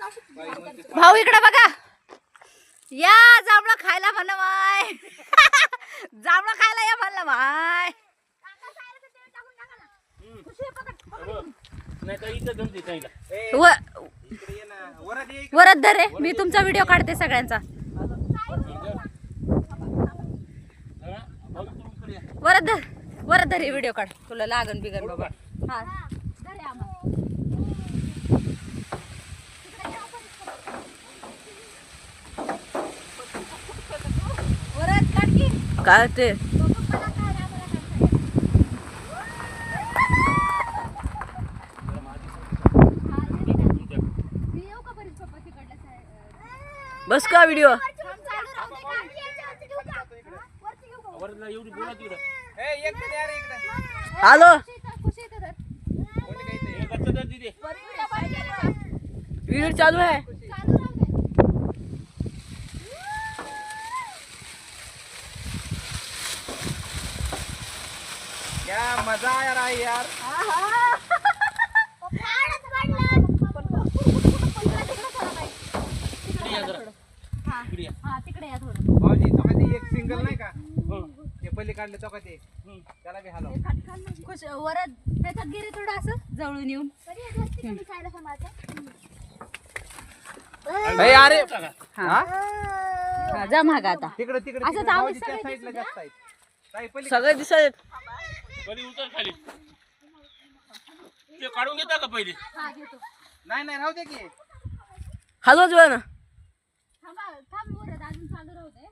भाऊ इकडे बघा, या जांभळं खायला म्हणलं माय. जांभळं खायला या म्हणलं माय. वरद धर रे, मी तुमचा व्हिडिओ काढते सगळ्यांचा. वरद धर, वरद धर, व्हिडिओ काढ, तुला लागन बिगन बाबा. हा वरद काढ की काय ते. बस का व्हिडिओ. हॅलो, व्हिडिओ चालू आहे. क्या मजा आ रहा है यार. भाऊजी तो कधी एक सिंगल नाही का ते पहिले काढले तो कधी त्याला बी हलव. खुश वरद त्याच्यात गिरी थोडं असं जवळून येऊन. अरे हा जा माग आता. तिकडे तिकडे असं तिकडे जाऊ भाऊजी त्या सगळे साईडला जास्त आहेत. ताई पहिले सगळे दिसत काढून घेता का पहिले. नाही नाही राहू दे की. हलवच ना. थांबा, थांब वरद, अजून चालू राहू दे.